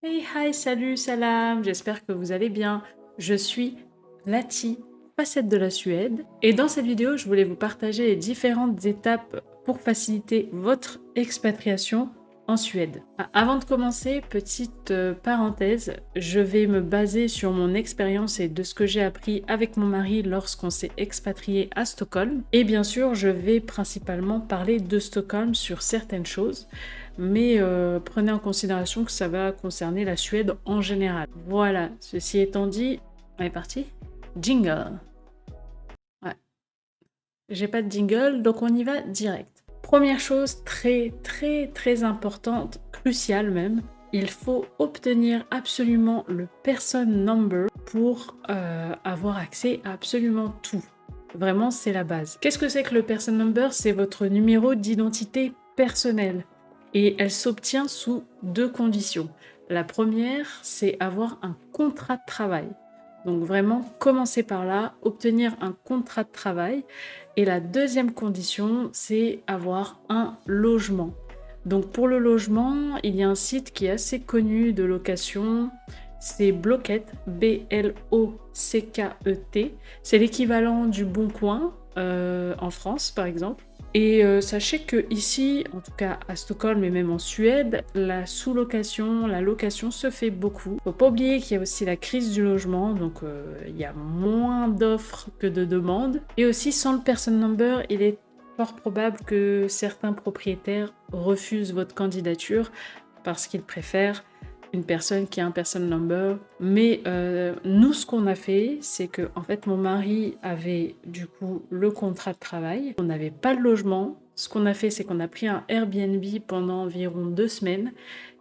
Hey, hi, salut, salam, j'espère que vous allez bien. Je suis Lati, facette de la Suède, et dans cette vidéo, je voulais vous partager les différentes étapes pour faciliter votre expatriation en Suède. Avant de commencer, petite parenthèse, je vais me baser sur mon expérience et de ce que j'ai appris avec mon mari lorsqu'on s'est expatrié à Stockholm. Et bien sûr, je vais principalement parler de Stockholm sur certaines choses, mais prenez en considération que ça va concerner la Suède en général. Voilà, ceci étant dit, on est parti. Jingle. Ouais, j'ai pas de jingle, donc on y va direct. Première chose très importante, cruciale même, il faut obtenir absolument le person number pour avoir accès à absolument tout. Vraiment, c'est la base. Qu'est-ce que c'est que le person number? C'est votre numéro d'identité personnelle. Et elle s'obtient sous deux conditions. La première, c'est avoir un contrat de travail. Donc vraiment, commencer par là, obtenir un contrat de travail. Et la deuxième condition, c'est avoir un logement. Donc pour le logement, il y a un site qui est assez connu de location, c'est Blocket, B-L-O-C-K-E-T. C'est l'équivalent du Bon Coin en France, par exemple. Et sachez que ici, en tout cas à Stockholm et même en Suède, la sous-location, la location se fait beaucoup. Faut pas oublier qu'il y a aussi la crise du logement, donc il y a moins d'offres que de demandes. Et aussi, sans le person number, il est fort probable que certains propriétaires refusent votre candidature parce qu'ils préfèrent une personne qui a un person number. Mais nous, ce qu'on a fait, c'est que en fait, mon mari avait du coup le contrat de travail. On n'avait pas le logement. Ce qu'on a fait, c'est qu'on a pris un Airbnb pendant environ 2 semaines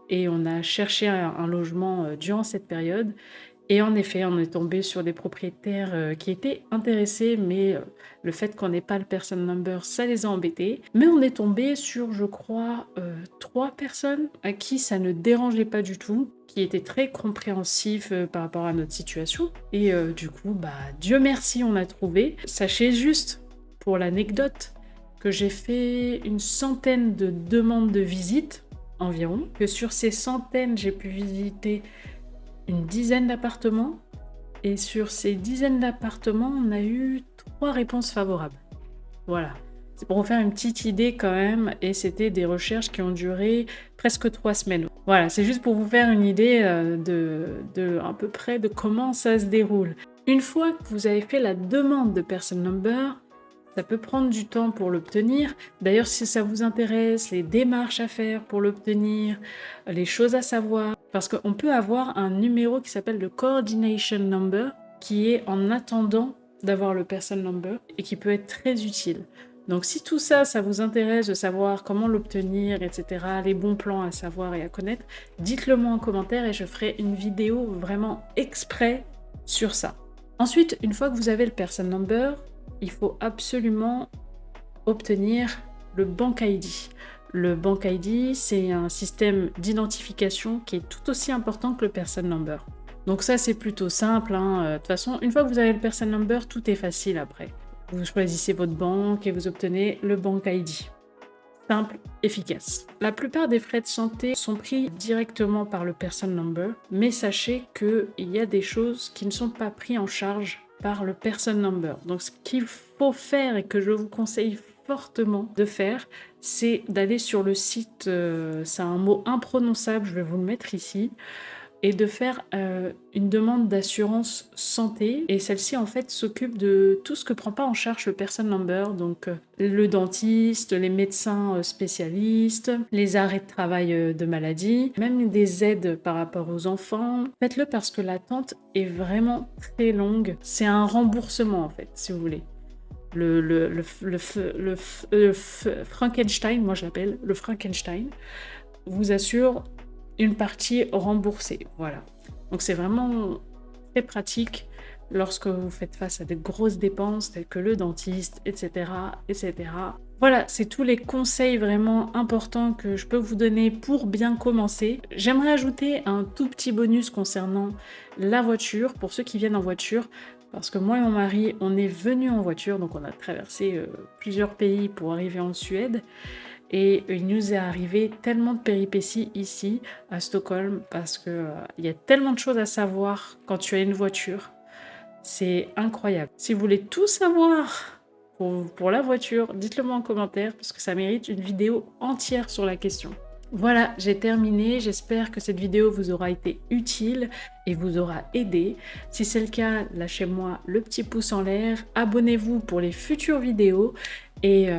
et on a cherché un logement durant cette période. Et en effet, on est tombé sur des propriétaires qui étaient intéressés, mais le fait qu'on n'ait pas le person number, ça les a embêtés. Mais on est tombé sur, je crois, 3 personnes à qui ça ne dérangeait pas du tout, qui étaient très compréhensifs par rapport à notre situation. Et du coup, bah, Dieu merci, on a trouvé. Sachez juste, pour l'anecdote, que j'ai fait une centaine de demandes de visite environ, que sur ces centaines, j'ai pu visiter une dizaine d'appartements, et sur ces dizaines d'appartements, on a eu 3 réponses favorables. Voilà. C'est pour vous faire une petite idée quand même, et c'était des recherches qui ont duré presque 3 semaines. Voilà, c'est juste pour vous faire une idée de à peu près de comment ça se déroule. Une fois que vous avez fait la demande de person number, ça peut prendre du temps pour l'obtenir. D'ailleurs, si ça vous intéresse, les démarches à faire pour l'obtenir, les choses à savoir, parce qu'on peut avoir un numéro qui s'appelle le Coordination Number, qui est en attendant d'avoir le Person Number et qui peut être très utile. Donc si tout ça, ça vous intéresse de savoir comment l'obtenir, etc., les bons plans à savoir et à connaître, dites-le moi en commentaire et je ferai une vidéo vraiment exprès sur ça. Ensuite, une fois que vous avez le Person Number, il faut absolument obtenir le Bank ID. Le Bank ID, c'est un système d'identification qui est tout aussi important que le Person Number. Donc ça, c'est plutôt simple. De toute façon, une fois que vous avez le Person Number, tout est facile après. Vous choisissez votre banque et vous obtenez le Bank ID. Simple, efficace. La plupart des frais de santé sont pris directement par le Person Number, mais sachez qu'il y a des choses qui ne sont pas prises en charge par le person number. Donc ce qu'il faut faire et que je vous conseille fortement de faire, c'est d'aller sur le site, c'est un mot imprononçable, je vais vous le mettre ici, et de faire une demande d'assurance santé. Et celle-ci, en fait, s'occupe de tout ce que prend pas en charge le person number, donc le dentiste, les médecins spécialistes, les arrêts de travail de maladie, même des aides par rapport aux enfants. Faites-le parce que l'attente est vraiment très longue. C'est un remboursement, en fait, si vous voulez. Le Frankenstein, moi je l'appelle le Frankenstein, vous assure une partie remboursée. Voilà. Donc c'est vraiment très pratique lorsque vous faites face à des grosses dépenses telles que le dentiste, etc., etc. Voilà, c'est tous les conseils vraiment importants que je peux vous donner pour bien commencer. J'aimerais ajouter un tout petit bonus concernant la voiture, pour ceux qui viennent en voiture, parce que moi et mon mari, on est venus en voiture, donc on a traversé plusieurs pays pour arriver en Suède. Et il nous est arrivé tellement de péripéties ici à Stockholm parce que il y a tellement de choses à savoir quand tu as une voiture. C'est incroyable. Si vous voulez tout savoir pour la voiture, dites-le moi en commentaire parce que ça mérite une vidéo entière sur la question. Voilà, j'ai terminé. J'espère que cette vidéo vous aura été utile et vous aura aidé. Si c'est le cas, lâchez-moi le petit pouce en l'air. Abonnez-vous pour les futures vidéos et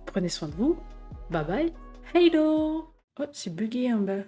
prenez soin de vous. Bye bye. Hello. Oh, c'est bugué en bas.